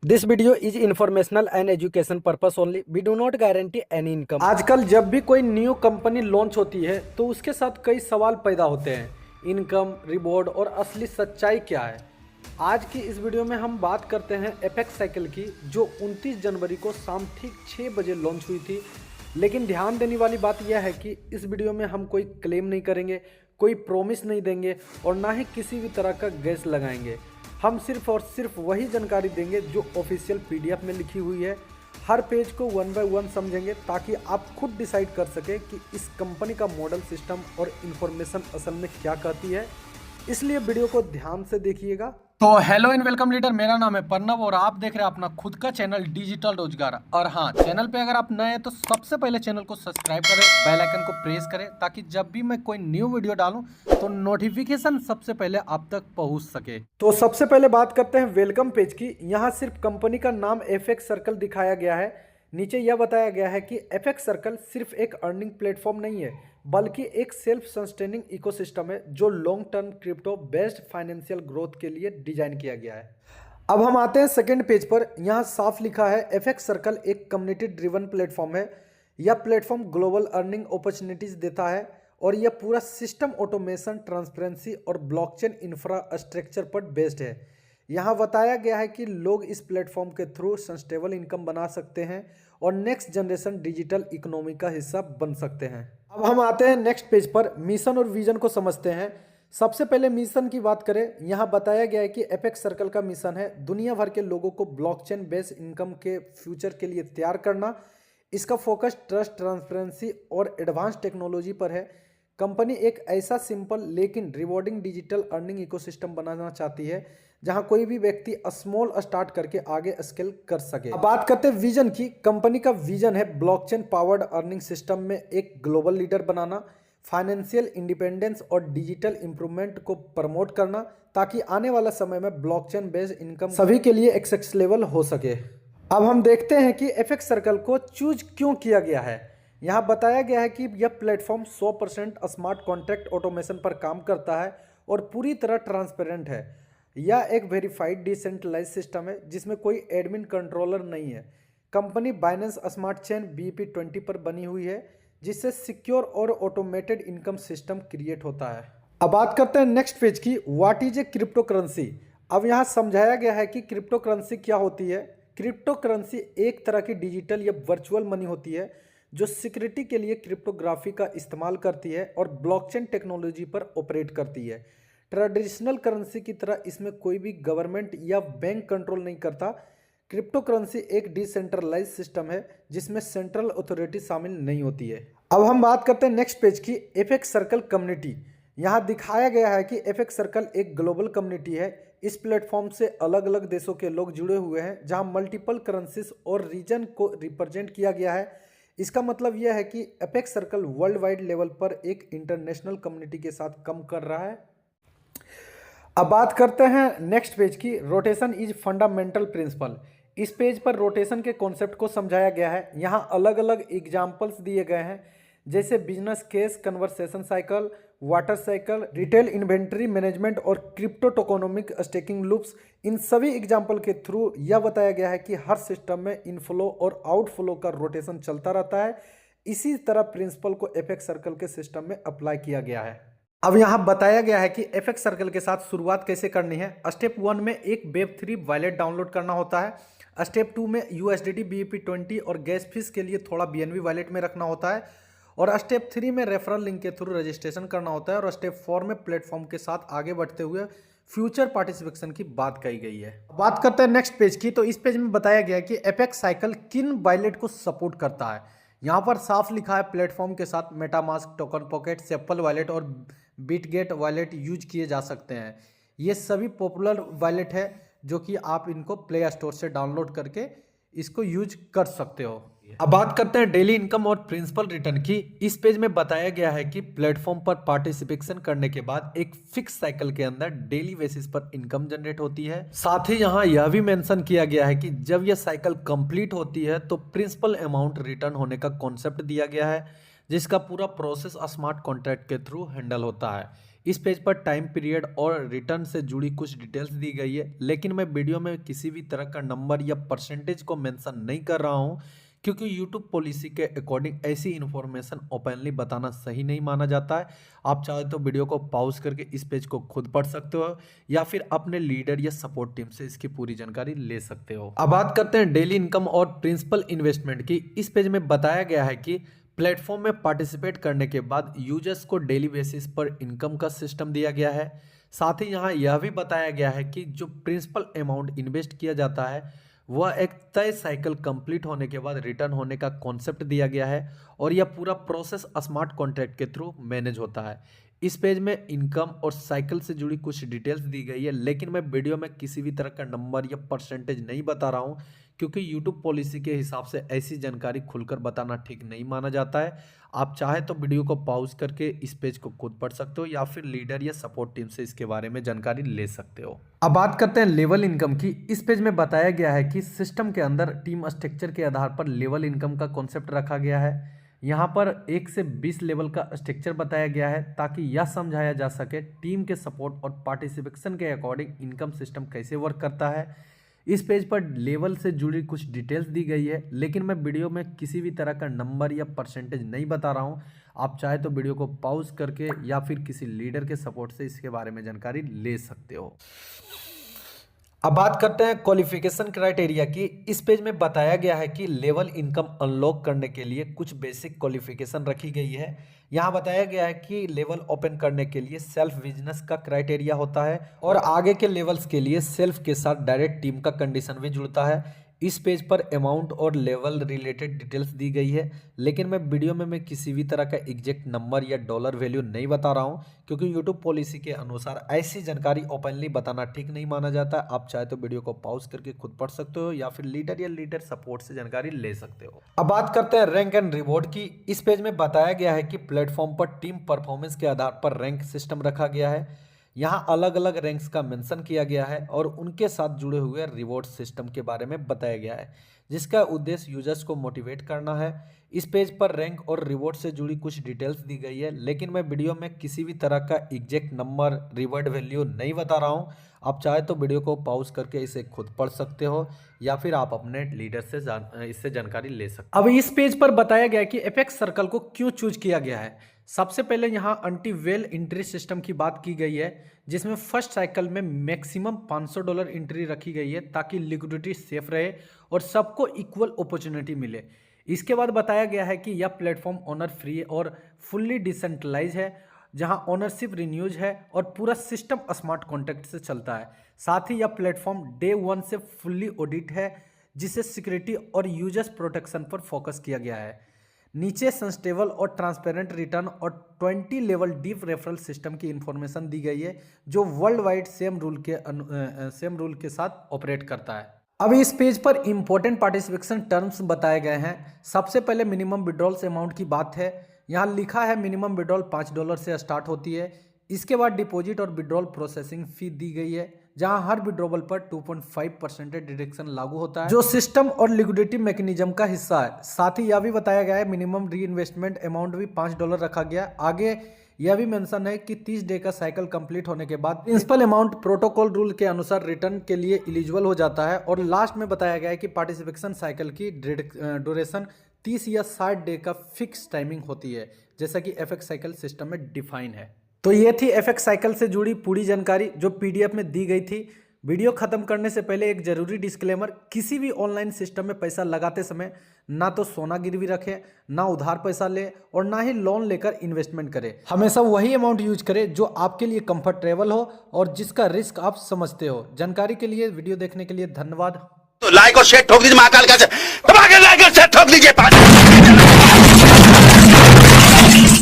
This video is informational and education purpose only. We do not guarantee any income. आजकल जब भी कोई new company launch होती है तो उसके साथ कई सवाल पैदा होते हैं। इनकम, रिवॉर्ड और असली सच्चाई क्या है। आज की इस वीडियो में हम बात करते हैं एपेक्स साइकिल की, जो 29 जनवरी को शाम ठीक 6 बजे लॉन्च हुई थी। लेकिन ध्यान देने वाली बात यह है कि इस वीडियो में हम कोई क्लेम नहीं करेंगे, कोई प्रॉमिस नहीं देंगे और ना ही किसी भी तरह का गैस लगाएंगे। हम सिर्फ और सिर्फ वही जानकारी देंगे जो ऑफिशियल पीडीएफ में लिखी हुई है। हर पेज को वन बाय वन समझेंगे ताकि आप खुद डिसाइड कर सके कि इस कंपनी का मॉडल, सिस्टम और इन्फॉर्मेशन असल में क्या कहती है। इसलिए वीडियो को ध्यान से देखिएगा। तो हेलो एंड वेलकम लीडर, मेरा नाम है प्रणव और आप देख रहे हैं अपना खुद का चैनल डिजिटल रोजगार। और हाँ, चैनल पे अगर आप नए हैं तो सबसे पहले चैनल को सब्सक्राइब करें, बेल आइकन को प्रेस करें ताकि जब भी मैं कोई न्यू वीडियो डालूं तो नोटिफिकेशन सबसे पहले आप तक पहुंच सके। तो सबसे पहले बात करते हैं वेलकम पेज की। यहाँ सिर्फ कंपनी का नाम एफएक्स सर्कल दिखाया गया है। नीचे यह बताया गया है कि एफएक्स सर्कल सिर्फ एक अर्निंग प्लेटफॉर्म नहीं है, बल्कि एक सेल्फ सस्टेनिंग इकोसिस्टम है जो long term crypto based financial growth के लिए डिजाइन किया गया है। अब हम आते हैं सेकेंड पेज पर। यहाँ साफ लिखा है एफएक्स सर्कल एक कम्युनिटी ड्रिवन प्लेटफॉर्म है। यह प्लेटफॉर्म ग्लोबल अर्निंग अपॉर्चुनिटीज देता है और यह पूरा सिस्टम ऑटोमेशन, ट्रांसपेरेंसी और ब्लॉकचेन इंफ्रास्ट्रक्चर पर बेस्ड है। यहाँ बताया गया है कि लोग इस प्लेटफॉर्म के थ्रू सस्टेनेबल इनकम बना सकते हैं और नेक्स्ट जनरेशन डिजिटल इकोनॉमी का हिस्सा बन सकते हैं। अब हम आते हैं नेक्स्ट पेज पर, मिशन और विजन को समझते हैं। सबसे पहले मिशन की बात करें, यहाँ बताया गया है कि एपेक्स सर्कल का मिशन है दुनिया भर के लोगों को ब्लॉकचेन बेस्ड इनकम के फ्यूचर के लिए तैयार करना। इसका फोकस ट्रस्ट, ट्रांसपेरेंसी और एडवांस टेक्नोलॉजी पर है। कंपनी एक ऐसा सिंपल लेकिन रिवॉर्डिंग डिजिटल अर्निंग इकोसिस्टम बनाना चाहती है जहां कोई भी व्यक्ति स्मॉल स्टार्ट करके आगे स्केल कर सके। अब बात करते हैं विजन की। कंपनी का विजन है ब्लॉकचेन पावर्ड अर्निंग सिस्टम में एक ग्लोबल लीडर बनाना, फाइनेंशियल इंडिपेंडेंस और डिजिटल इंप्रूवमेंट को प्रमोट करना ताकि आने वाला समय में ब्लॉकचेन बेस्ड इनकम सभी के लिए एक्सेसिबल हो सके। अब हम देखते हैं कि एफएक्स सर्कल को चूज क्यों किया गया है। यहाँ बताया गया है कि यह प्लेटफॉर्म 100% स्मार्ट कॉन्ट्रैक्ट ऑटोमेशन पर काम करता है और पूरी तरह ट्रांसपेरेंट है। यह एक वेरीफाइड डिसेंट्रलाइज सिस्टम है जिसमें कोई एडमिन कंट्रोलर नहीं है। Company Binance smart chain BEP20 पर बनी हुई है जिससे सिक्योर और ऑटोमेटेड इनकम सिस्टम क्रिएट होता है। अब बात करते हैं नेक्स्ट पेज की, what is a crypto currency. अब यहाँ समझाया गया है कि क्रिप्टो करेंसी क्या होती है। क्रिप्टो करेंसी एक तरह की डिजिटल या वर्चुअल मनी होती है जो सिक्योरिटी के लिए क्रिप्टोग्राफी का इस्तेमाल करती है और ब्लॉकचेन टेक्नोलॉजी पर ऑपरेट करती है। ट्रेडिशनल करेंसी की तरह इसमें कोई भी गवर्नमेंट या बैंक कंट्रोल नहीं करता। क्रिप्टो करेंसी एक डिसेंट्रलाइज सिस्टम है जिसमें सेंट्रल अथॉरिटी शामिल नहीं होती है। अब हम बात करते हैं नेक्स्ट पेज की, एफएक्स सर्कल कम्युनिटी। यहाँ दिखाया गया है कि एफएक्स सर्कल एक ग्लोबल कम्युनिटी है। इस प्लेटफॉर्म से अलग अलग देशों के लोग जुड़े हुए हैं जहाँ मल्टीपल करेंसीज और रीजन को रिप्रेजेंट किया गया है। इसका मतलब यह है कि apex circle world wide level पर एक इंटरनेशनल कम्युनिटी के साथ काम कर रहा है। अब बात करते हैं नेक्स्ट पेज की, रोटेशन इज फंडामेंटल प्रिंसिपल। इस पेज पर रोटेशन के कॉन्सेप्ट को समझाया गया है। यहाँ अलग अलग एग्जाम्पल्स दिए गए हैं जैसे business case, conversation cycle, water cycle, retail inventory management और क्रिप्टो टोकोनोमिक स्टेकिंग लूप्स। इन सभी एग्जाम्पल के थ्रू यह बताया गया है कि हर सिस्टम में इनफ्लो और आउटफ्लो का रोटेशन चलता रहता है। इसी तरह प्रिंसिपल को एफएक्स सर्कल के सिस्टम में अप्लाई किया गया है। अब यहाँ बताया गया है कि एफएक्स सर्कल के साथ शुरुआत कैसे करनी है। स्टेप 1 में एक वेब3 वॉलेट डाउनलोड करना होता है। स्टेप 2 में USDT BEP20 और गैस फीस के लिए थोड़ा BNB वॉलेट में रखना होता है। और स्टेप 3 में रेफरल लिंक के थ्रू रजिस्ट्रेशन करना होता है। और स्टेप 4 में प्लेटफॉर्म के साथ आगे बढ़ते हुए फ्यूचर पार्टिसिपेशन की बात कही गई है। बात करते हैं नेक्स्ट पेज की। तो इस पेज में बताया गया है कि एपेक्स साइकिल किन वॉलेट को सपोर्ट करता है। यहाँ पर साफ लिखा है प्लेटफॉर्म के साथ MetaMask, token pocket, sepal wallet और बिटगेट वॉलेट यूज किए जा सकते हैं। ये सभी पॉपुलर वॉलेट है जो कि आप इनको प्ले स्टोर से डाउनलोड करके इसको यूज कर सकते हो। अब बात करते हैं डेली इनकम और प्रिंसिपल रिटर्न की। इस पेज में बताया गया है कि प्लेटफॉर्म पर पार्टिसिपेशन करने के बाद एक फिक्स साइकिल के अंदर डेली बेसिस पर इनकम जनरेट होती है। साथ ही यहाँ यह भी मेंशन किया गया है कि जब यह साइकिल कंप्लीट होती है तो प्रिंसिपल अमाउंट रिटर्न होने का कॉन्सेप्ट दिया गया है जिसका पूरा प्रोसेस स्मार्ट कॉन्ट्रैक्ट के थ्रू हैंडल होता है। इस पेज पर टाइम पीरियड और रिटर्न से जुड़ी कुछ डिटेल्स दी गई है, लेकिन मैं वीडियो में किसी भी तरह का नंबर या परसेंटेज को मेंशन नहीं कर रहा हूं, क्योंकि यूट्यूब पॉलिसी के अकॉर्डिंग ऐसी इन्फॉर्मेशन ओपनली बताना सही नहीं माना जाता है। आप चाहे तो वीडियो को पॉज करके इस पेज को खुद पढ़ सकते हो या फिर अपने लीडर या सपोर्ट टीम से इसकी पूरी जानकारी ले सकते हो। अब बात करते हैं डेली इनकम और प्रिंसिपल इन्वेस्टमेंट की। इस पेज में बताया गया है कि प्लेटफॉर्म में पार्टिसिपेट करने के बाद यूजर्स को डेली बेसिस पर इनकम का सिस्टम दिया गया है। साथ ही यहाँ यह भी बताया गया है कि जो प्रिंसिपल अमाउंट इन्वेस्ट किया जाता है वह एक तय साइकिल कंप्लीट होने के बाद रिटर्न होने का कॉन्सेप्ट दिया गया है और यह पूरा प्रोसेस स्मार्ट कॉन्ट्रैक्ट के थ्रू मैनेज होता है। इस पेज में इनकम और साइकिल से जुड़ी कुछ डिटेल्स दी गई है, लेकिन मैं वीडियो में किसी भी तरह का नंबर या परसेंटेज नहीं बता रहा हूं, क्योंकि यूट्यूब पॉलिसी के हिसाब से ऐसी जानकारी खुलकर बताना ठीक नहीं माना जाता है। आप चाहे तो वीडियो को पॉज करके इस पेज को खुद पढ़ सकते हो या फिर लीडर या सपोर्ट टीम से इसके बारे में जानकारी ले सकते हो। अब बात करते हैं लेवल इनकम की। इस पेज में बताया गया है कि सिस्टम के अंदर टीम स्ट्रक्चर के आधार पर लेवल इनकम का कॉन्सेप्ट रखा गया है। यहाँ पर 1 से 20 लेवल का स्ट्रक्चर बताया गया है ताकि यह समझाया जा सके टीम के सपोर्ट और पार्टिसिपेशन के अकॉर्डिंग इनकम सिस्टम कैसे वर्क करता है। इस पेज पर लेवल से जुड़ी कुछ डिटेल्स दी गई है, लेकिन मैं वीडियो में किसी भी तरह का नंबर या परसेंटेज नहीं बता रहा हूँ। आप चाहे तो वीडियो को पॉज करके या फिर किसी लीडर के सपोर्ट से इसके बारे में जानकारी ले सकते हो। अब बात करते हैं क्वालिफिकेशन क्राइटेरिया की। इस पेज में बताया गया है कि लेवल इनकम अनलॉक करने के लिए कुछ बेसिक क्वालिफिकेशन रखी गई है। यहाँ बताया गया है कि लेवल ओपन करने के लिए सेल्फ बिजनेस का क्राइटेरिया होता है और आगे के लेवल्स के लिए सेल्फ के साथ डायरेक्ट टीम का कंडीशन भी जुड़ता है। इस पेज पर अमाउंट और लेवल रिलेटेड डिटेल्स दी गई है, लेकिन मैं वीडियो में किसी भी तरह का एग्जैक्ट नंबर या डॉलर वैल्यू नहीं बता रहा हूं, क्योंकि यूट्यूब पॉलिसी के अनुसार ऐसी जानकारी ओपनली बताना ठीक नहीं माना जाता। आप चाहे तो वीडियो को पॉज करके खुद पढ़ सकते हो या फिर लीडर सपोर्ट से जानकारी ले सकते हो। अब बात करते हैं रैंक एंड रिवॉर्ड की। इस पेज में बताया गया है कि प्लेटफॉर्म पर टीम परफॉर्मेंस के आधार पर रैंक सिस्टम रखा गया है। यहाँ अलग अलग रैंक्स का मेंशन किया गया है और उनके साथ जुड़े हुए रिवॉर्ड सिस्टम के बारे में बताया गया है, जिसका उद्देश्य यूजर्स को मोटिवेट करना है। इस पेज पर रैंक और रिवॉर्ड से जुड़ी कुछ डिटेल्स दी गई है, लेकिन मैं वीडियो में किसी भी तरह का एग्जैक्ट नंबर रिवॉर्ड वैल्यू नहीं बता रहा हूँ। आप चाहे तो वीडियो को पॉज करके इसे खुद पढ़ सकते हो या फिर आप अपने लीडर से इससे जानकारी ले सकते हो। अब इस पेज पर बताया गया कि एपेक्स सर्कल को क्यों चूज किया गया है। सबसे पहले यहाँ एंटी वेल एंट्री सिस्टम की बात की गई है, जिसमें फर्स्ट साइकिल में मैक्सिमम $500 एंट्री रखी गई है ताकि लिक्विडिटी सेफ रहे और सबको इक्वल अपॉर्चुनिटी मिले। इसके बाद बताया गया है कि यह प्लेटफॉर्म ओनर फ्री और फुल्ली डिसेंट्रलाइज है, जहां ओनरशिप रिन्यूज है और पूरा सिस्टम स्मार्ट कॉन्ट्रैक्ट से चलता है। साथ ही यह प्लेटफॉर्म डे 1 से फुल्ली ऑडिट है, जिसे सिक्योरिटी और यूजर्स प्रोटेक्शन पर फोकस किया गया है। नीचे सस्टेनेबल और ट्रांसपेरेंट रिटर्न और 20 लेवल डीप रेफरल सिस्टम की इंफॉर्मेशन दी गई है, जो वर्ल्ड वाइड सेम रूल के साथ ऑपरेट करता है। अब इस पेज पर इंपॉर्टेंट पार्टिसिपेशन टर्म्स बताए गए हैं। सबसे पहले मिनिमम विड्रॉल्स अमाउंट की बात है। यहाँ लिखा है मिनिमम विड्रॉल $5 से स्टार्ट होती है। इसके बाद डिपॉजिट और विड्रॉल प्रोसेसिंग फी दी गई है, जहां हर विड्रॉवल पर 2.5% डिडक्शन लागू होता है, जो सिस्टम और लिक्विडिटी मैकेनिज्म का हिस्सा है। साथ ही यह भी बताया गया है मिनिमम री इन्वेस्टमेंट अमाउंट भी $5 रखा गया। आगे यह भी मेंशन है कि 30 डे का साइकिल कंप्लीट होने के बाद प्रिंसिपल अमाउंट प्रोटोकॉल रूल के अनुसार रिटर्न के लिए एलिजिबल हो जाता है। और लास्ट में बताया गया है कि पार्टिसिपेशन साइकिल की ड्यूरेशन 30 या 60 डे का फिक्स टाइमिंग होती है, जैसा कि एफएक्स साइकिल सिस्टम में डिफाइन है। तो ये थी एफएक्स साइकिल से जुड़ी पूरी जानकारी जो पीडीएफ में दी गई थी। वीडियो खत्म करने से पहले एक जरूरी डिस्क्लेमर, किसी भी ऑनलाइन सिस्टम में पैसा लगाते समय ना तो सोना गिरवी रखें, ना उधार पैसा ले और ना ही लोन लेकर इन्वेस्टमेंट करें। हमेशा वही अमाउंट यूज करें जो आपके लिए कंफर्टेबल हो और जिसका रिस्क आप समझते हो। जानकारी के लिए, वीडियो देखने के लिए धन्यवाद। तो लाइक और शेयर ठोक दीजिए, महाकाल का दबा के लाइक और शेयर ठोक दीजिए।